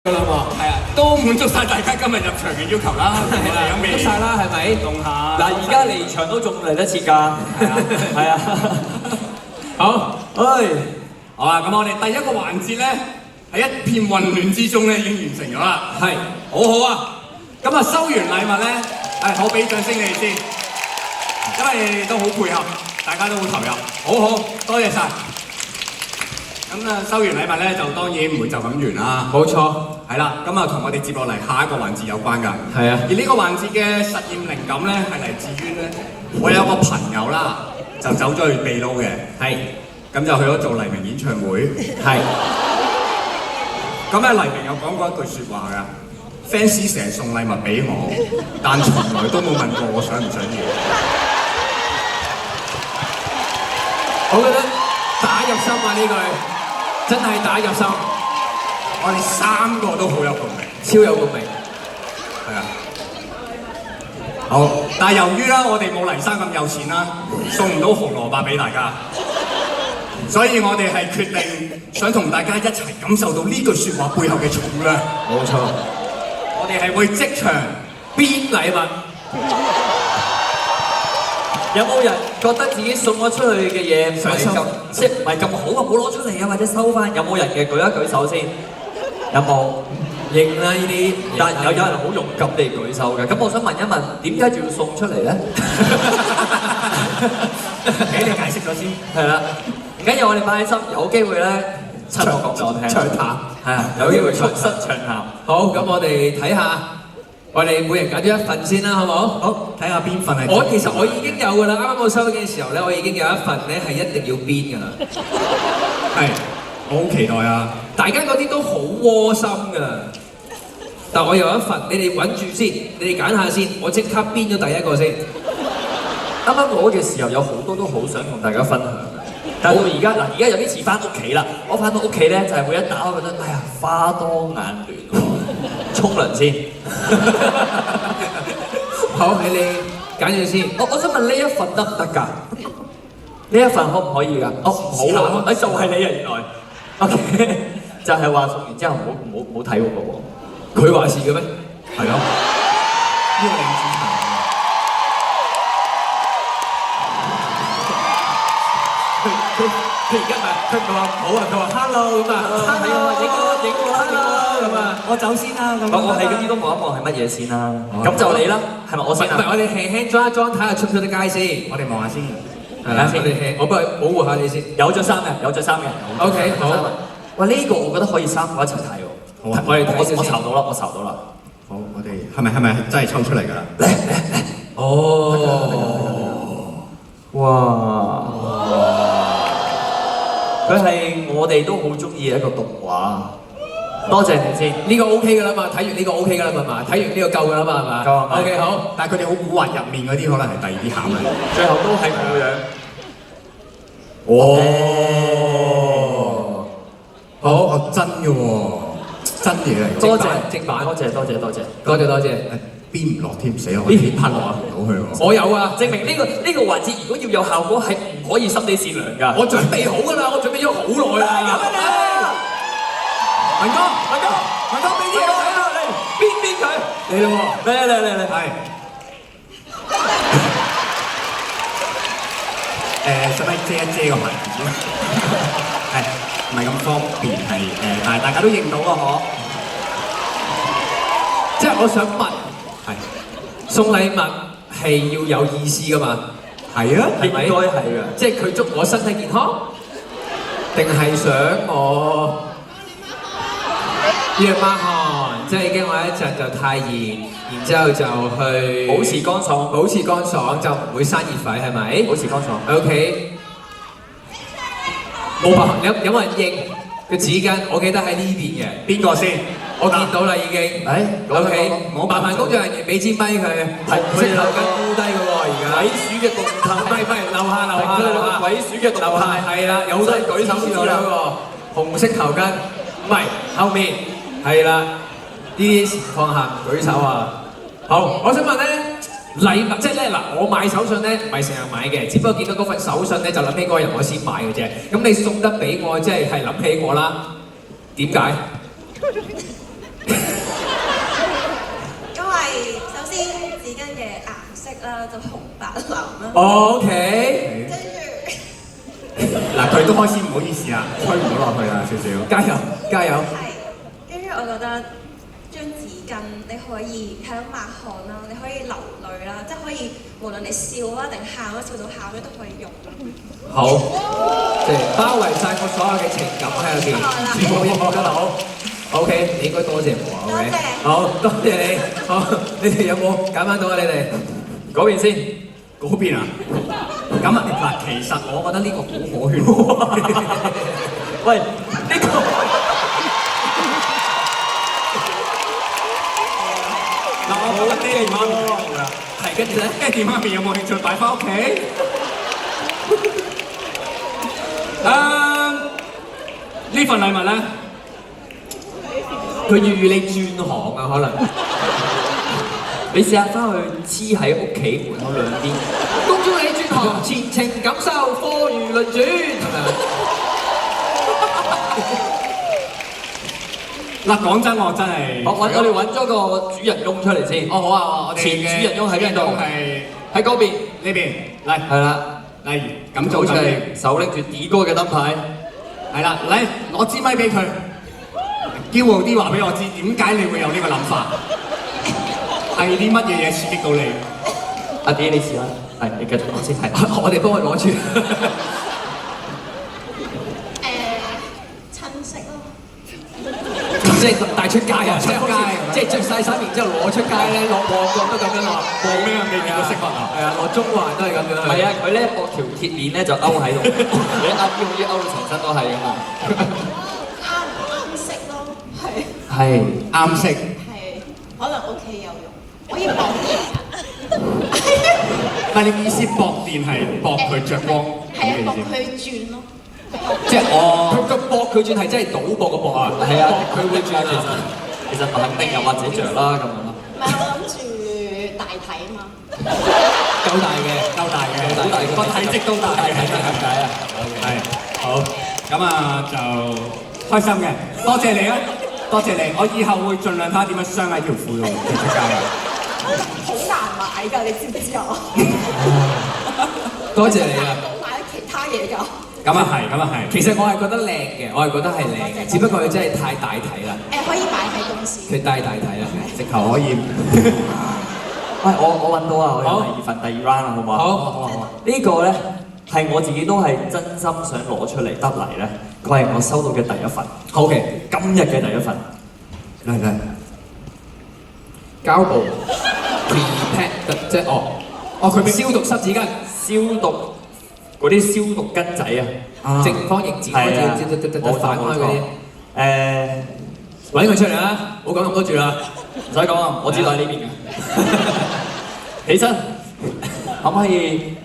㗎啦喎，係啊，都滿足晒大家今日入場嘅要求啦，係啦，滿足晒啦，係咪？動下嗱，而家離場都仲嚟得切㗎，係啊，好，好啊，咁我哋第一個環節咧，喺一片混亂之中咧已經完成咗啦，係，好好啊，咁啊收完禮物咧，我俾掌聲你哋先，因為都好配合，大家都好投入，好好，多謝晒。咁啊，收完禮物咧，就當然唔會就咁完啦。冇錯，係啦，咁啊，同我哋接落嚟下一個環節有關㗎。係啊。而呢個環節嘅實驗靈感咧，係嚟自於咧，我有個朋友啦，就走咗去秘魯嘅。係。咁就去咗做黎明演唱會。係。咁咧，黎明有講過一句説話㗎 ，fans 成日送禮物俾我，但從來都冇問過我想唔想要。我覺得打入心啊呢句。真係打入心，我哋3個都好有共鳴，超有共鳴，係啊。好，但係由於啦，我哋冇黎生咁有錢啦，送唔到紅蘿蔔俾大家，所以我哋係決定想同大家一齊感受到呢句説話背後嘅重量。冇錯，我哋係會即場編禮物。有冇人覺得自己送咗出去嘅嘢唔係咁，即係唔係咁好啊？冇攞出嚟啊，或者收翻？有冇人嘅舉一舉手先？有冇？認啦呢啲，但有人好勇敢地舉手嘅。咁我想問一問，點解仲要送出嚟咧？俾你解釋咗先。係啦，唔緊要，我哋擺喺心，有機會咧，親我講俾我聽。長談係啊，有機會促膝長談。好，咁我哋睇下。我哋每人揀咗一份先啦，好唔好？好，睇下邊份係。其實我已經有㗎啦，啱啱我收嘅時候咧，我已經有一份咧係一定要編㗎啦。係，我好期待啊！大家嗰啲都好窩心㗎，但我有一份，你哋穩住先，你哋揀下先，我即刻編咗第一個先。啱啱攞嘅時候有好多都好想同大家分享嘅，但係到而家嗱，而家有啲似翻屋企啦。我翻到屋企咧就係會一打開覺得，哎呀花多眼亂喎，沖涼先。好，你哋揀住先。我想問呢一份得唔得㗎？呢一份可唔可以㗎？哦，唔好啊，就係你啊原來。OK， 就係話送完之後唔好睇嗰個喎。佢話事嘅咩？係咯，呢個領主場。佢而家佢話好啊，佢話 hello 咁啊 ，hello 影個 hello 咁啊，我走先啦咁。我係咁依都望一望係乜嘢先啦。咁就你啦，係咪我先啊？唔係，我哋輕輕裝一裝，睇下出唔出得街先。我哋望下先。係啦，我哋輕，我幫佢保護下你先。有着衫嘅，有着衫嘅。OK，好。喂，呢個我覺得可以3個一齊睇喎。好啊，我哋睇先。我籌到啦，我籌到啦。好，我哋係咪真係抽出嚟㗎啦？哦，哇！佢係我哋都好中意嘅一個動畫。多謝你先。呢個 OK 㗎啦嘛，睇完呢個 OK 㗎啦嘛，睇完呢個夠㗎啦嘛，係嘛？夠。OK 好，但係佢哋好蠱惑，入面嗰啲可能係第二啲餡嚟。最後都係佢個樣。好，真嘅喎，真嘢嚟。多謝正版，多謝。多謝。邊唔落添，死我！邊拍落唔到去喎。我有啊，證明呢個環節如果要有效果係唔可以心地善良㗎。我準備好㗎啦，我準備咗好耐啦。文哥，俾啲我睇下你，邊佢？嚟啦喎，嚟，係。使唔使遮一遮個牌子？係，唔係咁方便係但係大家都認到啊，嗬。即係我想問，係送禮物係要有意思㗎嘛？係啊，係咪？應該係㗎。即係佢祝我身體健康，定係想我約抹汗，即係驚我一陣就太熱，然之後就去保持乾爽，就唔會生熱痱，係咪？保持乾爽。OK， 冇辦法，有冇人應個紙巾？我記得喺呢邊嘅，邊個先？我見到啦已經。OK， 我麻煩工作人員俾支咪佢，紅色頭巾烏低嘅喎而家。鬼鼠嘅動態，唔係，樓下。鬼鼠嘅動態，係啦，有好多人舉手先啦喎，紅色頭巾，唔係後面，係啦，呢啲情況下唔舉手啊。好，我想問咧，禮物即係咧嗱，我買手信咧唔係成日買嘅，只不過見到嗰份手信咧就諗起嗰個人我先買嘅啫。咁你送得俾我，即係諗起我啦。點解？啦，就紅白藍啦。 OK，跟住嗱，佢都開始唔好意思啦，吹唔到落去啦，少少。加油加油！係，跟住我覺得張紙巾你可以係咁抹汗啦，你可以流淚啦，即係可以無論你笑啊定喊啊，笑到喊咧都可以用。好，即係包圍晒我所有嘅情感喺入邊，全部應付得到。OK，你應該多謝我啊。OK，好多謝你。好，你哋有冇揀翻到啊？你哋嗰邊先。嗰邊啊？咁啊，嗱，其實我覺得呢個好可圈喎。喂，呢個嗱，我覺得呢個媽咪好啦，係跟住咧，爹哋媽咪有冇興趣擺翻屋企？呢份禮物咧，佢預你轉行啊，可能。你試下翻去黐喺屋企門口兩邊。恭祝你轉行，前程錦繡，貨如輪轉，係咪啊？嗱，講真，我真係我哋揾咗個主人翁出嚟先。哦好啊，我哋前主人翁喺邊度？係喺嗰邊。呢邊，嚟係啦，嚟咁好似做就係係手拎住 D 哥嘅燈牌。係啦，嚟攞支咪俾佢，驕傲啲話俾我知點解你會有呢個諗法，係啲乜嘢嘢刺激到你？阿 D 你試下，係你繼續講先。係，我哋幫佢攞住。親戚咯。即係帶出街啊！出街，即係着晒衫，然之後攞出街咧，落旺角都咁樣落。望咩啊？未見過飾物啊？係啊，落中環都係咁樣。唔係啊，佢咧駁條鐵鏈咧就勾喺度，你勾要唔要勾到成身都係㗎嘛。啱色咯，係係啱色。係，可能屋企有用，可以綁電。但係你意思駁電係駁佢着光咁嘅係啊，綁意思？佢轉咯。即係我佢個搏佢轉係真係賭博個搏啊！係啊，佢會轉啊！其實肯定又或者着啦咁樣咯。唔係我諗住大體啊嘛。夠大嘅，夠大嘅，夠大嘅個體積都大嘅，點解啊？係好咁啊，就開心嘅，多謝你啊，多謝你，我以後會盡量睇下點樣傷喺條褲度出街啊！好難買㗎，你知唔知啊？多謝你啊！買其他嘢㗎。咁啊係，咁啊係。其實我係覺得靚嘅，我係覺得係靚嘅，只不過佢真係太大體啦，可以擺喺公司。佢太大體啦。直頭可以。喂，我揾到啊！我有第二份第二 round 啦，好唔好啊？好，呢個咧係我自己都係真心想攞出嚟得嚟咧，佢係我收到嘅第一份。好嘅，今日嘅第一份。嚟嚟，膠布 pre-pack 即係佢俾消毒濕紙巾，消毒嗰啲消毒巾仔啊，正方形紙係啊，反開嗰啲。誒，揾佢出嚟啦，唔好講咁多住啦。唔使講啊，我知道喺呢邊嘅。起身，可唔可以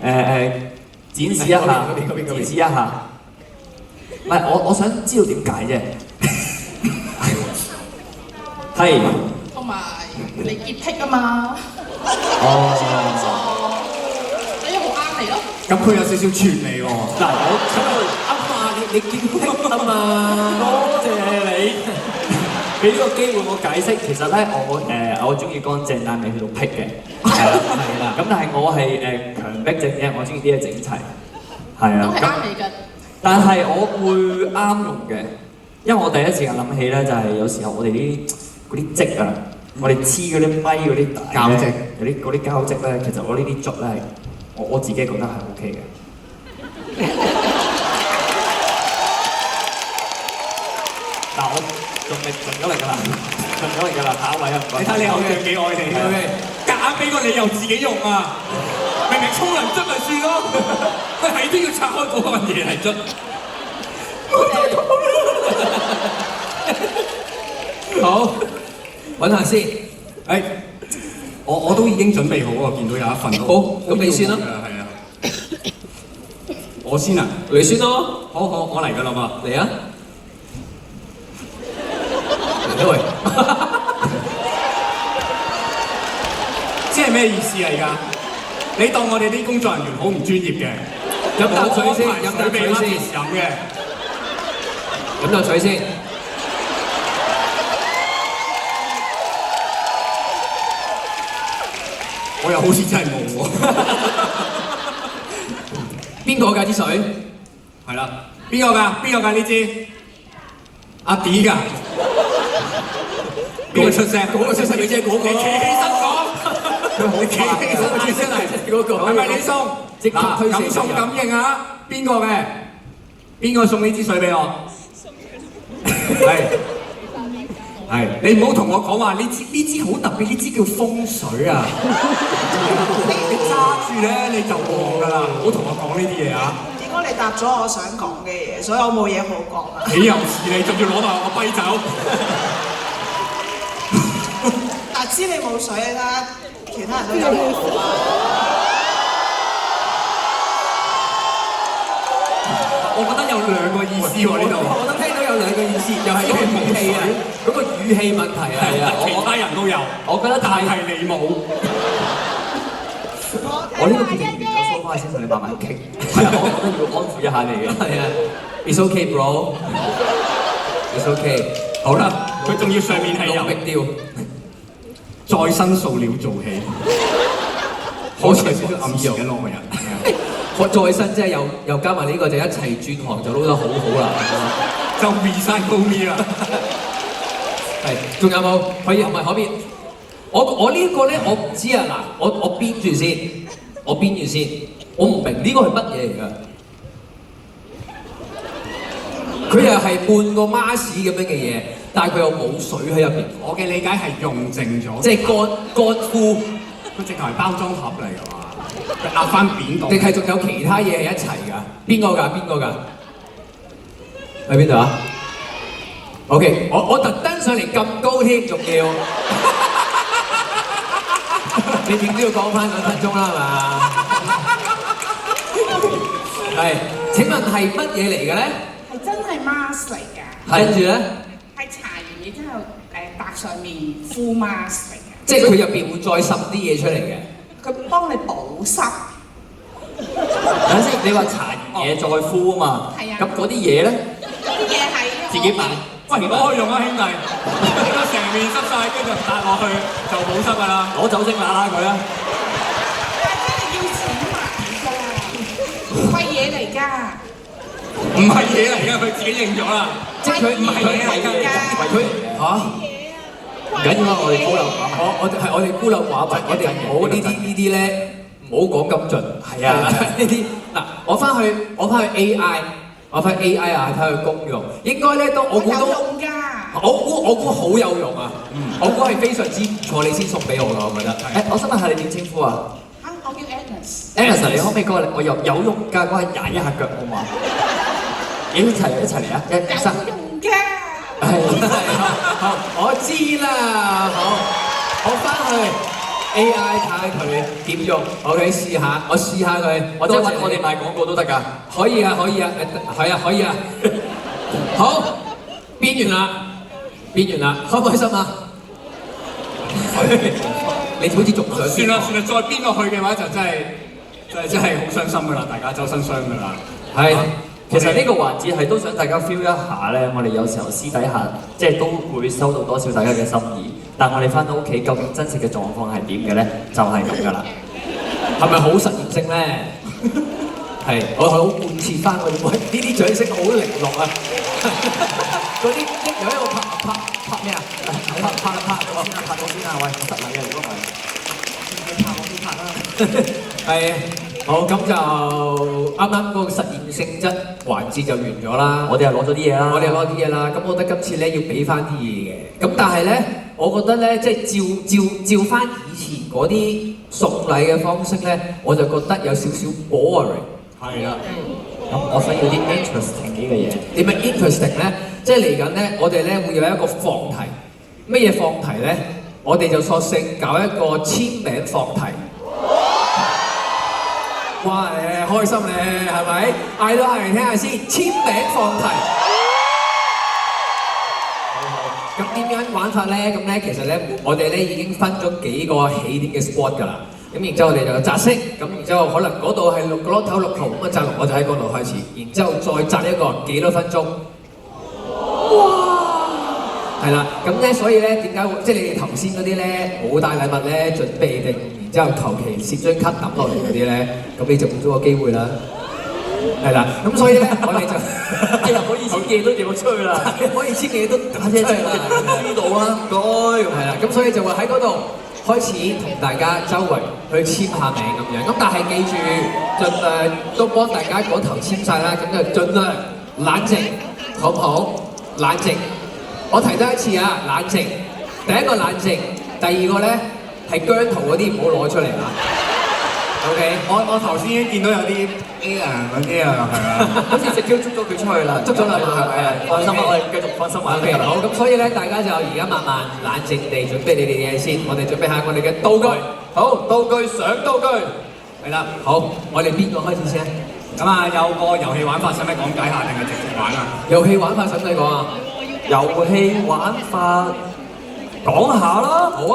展示一下？嗰邊展示一下。唔係，我想知道點解啫。係。同埋你潔癖啊嘛，哦。所以好啱你咯。咁佢有少少串你喎。嗱，你見癖啊嘛，多謝你俾呢個機會我解釋。其實咧，我中意乾淨，但未去到癖嘅，係啦。咁但係我係強迫症嘅，我中意啲嘢整齊，係啊。都係啱你嘅。但係我會啱用嘅，因為我第一時間諗起咧，就係有時候我哋嗰啲積啊，我哋黐嗰啲咪嗰啲膠積，嗰啲膠積咧，其實我呢啲竹咧係我自己覺得係 OK 嘅。嗱，我盡咗力㗎啦，盡咗力㗎啦，下一位啊，唔該。你睇你偶像幾愛你啊！夾硬俾個理由自己用啊！明明沖涼捽咪算咯，佢係都要拆開嗰份嘢嚟捽。好，揾下先。誒，我都已經準備好啊！見到有一份都好，咁你先啦。係啊，我先啊！你先咯。好，我嚟㗎啦嘛！嚟啊！嚟啦喂！即係咩意思啊？而家你當我哋啲工作人員好唔專業嘅，飲啖水先，飲啖水先，飲嘅。飲啖水先。我又好似真係冇喎。喎。邊個㗎支水？係啦，邊個㗎？邊個㗎呢支？阿 D 㗎。邊個出聲？嗰個出聲嘅啫，嗰個。你企起身講。佢好企起身出聲嚟，嗰個。係咪你送？即刻推卸咁送咁應啊！邊個嘅？邊個送呢支水俾我？係，你唔好同我講話呢支好特別，呢支叫風水啊！你揸住咧你就旺㗎啦，唔好同我講呢啲嘢啊！應該你答咗我想講嘅嘢，所以我冇嘢好講啦。豈有此理，仲要攞埋我跛走！但知你冇水啦，其他人都有冇啊？我覺得有兩個意思喎呢度。我都聽到有兩個意思，又係嗰個語氣啊，嗰個語氣問題啊，係啊，其他人都有，我覺得但係你冇。我呢個決定完咗收翻先同你慢慢傾。係啊，我覺得要安撫一下你嘅。係啊，It's okay bro。It's okay。好啦，佢仲要上面係由逼雕，再生塑料做起，好似有少少暗示緊我個人。我再生即係又加埋呢個就一齊轉行就撈得好好啦。就 recycle me 啦。係，仲有冇？可以唔係可邊？我呢個咧，我唔知啊嗱，我編住先，我編住先，我唔明呢個係乜嘢嚟㗎？佢又係半個 mask 咁樣嘅嘢，但係佢又冇水喺入邊。我嘅理解係用淨咗，即係乾敷，佢直頭係包裝盒嚟㗎嘛，佢壓翻扁度。定係仲有其他嘢係一齊㗎？邊個㗎？邊個㗎？喺邊度啊？OK，我特登上嚟咁高添，仲要，你點都要講翻2分鐘啦，係嘛？係，請問係乜嘢嚟嘅咧？係真係 mask 嚟㗎，跟住咧，係搽完嘢之後搭上面敷 mask 嚟嘅，即係佢入邊會再滲啲嘢出嚟嘅。佢幫你保濕。等陣先，你話搽完嘢再敷啊嘛？係啊咁嗰啲嘢咧，啲嘢係自己買。喂，攞去用啊，兄弟！你個成面濕晒，跟住搭落去就冇濕㗎啦。攞酒精揦揦佢啊！但係真係要錢買㗎，貴嘢嚟㗎。唔係嘢嚟㗎，佢自己認咗啦。即係佢唔係嘢嚟㗎，佢嚇。唔緊要啊，我哋孤陋寡聞。我哋孤陋寡聞，我哋唔好呢啲咧，唔好講咁盡。係啊，呢啲嗱，我翻去 AI， 我翻 AI 啊，睇佢功用。應該咧都我估都，有用㗎。我估好有用啊！我估係非常之唔錯，你先送俾我㗎，我覺得。我想問下你點稱呼啊嚇，我叫 Agnes。 ？Agnes，你可唔可以過嚟？我有用㗎，我係踩一下腳好嘛？一齊嚟啊！1、2、3。有用㗎。係，好，我知啦，好，我翻去 AI 睇下佢點用，OK 試下，我試下佢，或者揾我哋賣廣告都得㗎。可以啊，可以啊，係啊，可以啊，好，編完啦，開唔開心啊？你好似仲想算啦，再邊個去嘅話就真係好傷心㗎啦，大家周身傷㗎啦。係。其實呢個環節係都想大家 feel 一下咧，我哋有時候私底下即係都會收到多少大家嘅心意，但我哋翻到屋企究竟真實嘅狀況係點嘅咧？就係咁㗎啦。係咪好實驗性咧？係，我好貫徹翻我哋喂呢啲掌聲好零落啊！嗰啲有一個拍咩啊？拍到先啊！喂，實禮嘅如果唔係，拍我先拍啦。係。好，咁就啱啱嗰個實驗性質環節就完咗啦。我哋又攞咗啲嘢啦。咁我覺得今次咧要俾翻啲嘢嘅。咁但係咧，我覺得咧即係照翻以前嗰啲送禮嘅方式咧，我就覺得有少少 boring。係啦。咁我想要啲 interesting 啲嘅嘢。點樣 interesting 咧？即係嚟緊咧，我哋咧會有一個放題。乜嘢放題咧？我哋就索性搞一個簽名放題。哇！開心咧，係咪？嗌到客人聽下先，簽名放題。咁點樣玩法咧？咁咧其實咧，我哋咧已經分咗幾個起點嘅 spot 㗎啦。咁然之後我哋就擲色，咁然之後可能嗰度係6個攞頭6號，咁啊擲落我就喺嗰度開始，然之後再擲一個幾多分鐘。哇！係啦，咁咧所以咧點解會即係你哋頭先嗰啲咧冇帶禮物咧準備定，然之後求其攝張卡抌落嚟嗰啲咧，咁你就冇咗個機會啦。係啦，咁所以咧我哋就哎呀，可以千幾都掉出去啦，可以千幾都打車出啦，知道啦，唔該。係啦，咁所以就會喺嗰度開始同大家周圍去簽下名咁樣。咁但係記住，盡量都幫大家嗰頭簽晒啦，咁就盡量冷靜，好唔好？冷靜。我提多一次啊，冷靜。第一個冷靜，第二個咧係姜濤嗰啲唔好攞出嚟啦。OK，我頭先已經見到有啲 A 啊嗰啲啊，係啊，好似直接捉咗佢出去啦，捉咗啦，係咪啊？放心啦，我哋繼續放心玩 OK，好，咁所以咧，大家就而家慢慢冷靜地準備你哋嘅嘢先，我哋準備下我哋嘅道具。好，道具上道具。係啦，好，我哋邊個開始先？咁啊有個遊戲玩法，使唔使講解下定係直接玩啊？遊戲玩法使唔使講啊？遊戲玩法講下啦。好啊。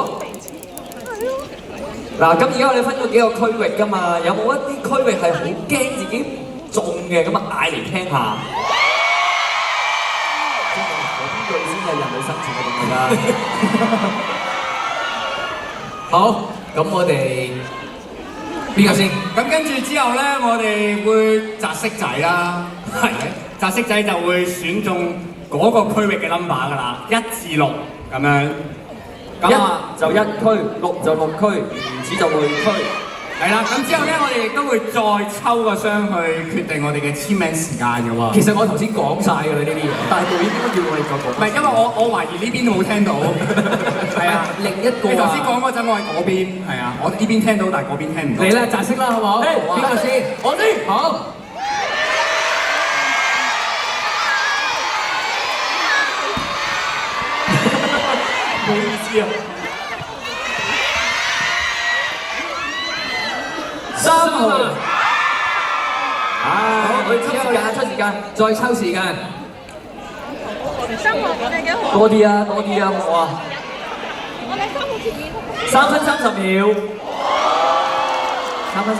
嗱，咁而家我哋分咗幾個區域㗎嘛，有冇一啲區域係好驚自己唔中嘅，咁啊嗌嚟聽下。真係恐懼先係人類生存嘅動力啦。好，咁我哋邊個先？咁跟住之後咧，我哋會擲骰仔啦，係擲骰仔就會選中嗰個區域嘅 number 㗎啦，1至6咁樣。咁啊，就1區，6就6區，原子就6區。係啦，咁之後咧，我哋亦都會再抽個箱去決定我哋嘅簽名時間嘅喎。其實我頭先講晒㗎啦呢啲嘢，但係導演點解叫我哋再講？唔係，因為我懷疑呢邊都冇聽到。係啊，另一個你頭先講嗰陣，我喺嗰邊，係啊，我呢邊聽到，但係嗰邊聽唔到。嚟啦，擲色啦，好唔好？邊個先？我先。好。唔好意思啊。3號。好，我哋抽時間，抽時間，再抽時間。3號我哋幾號？多啲啊，多啲啊，好唔好啊我哋3號前面。？3分30秒。3分30。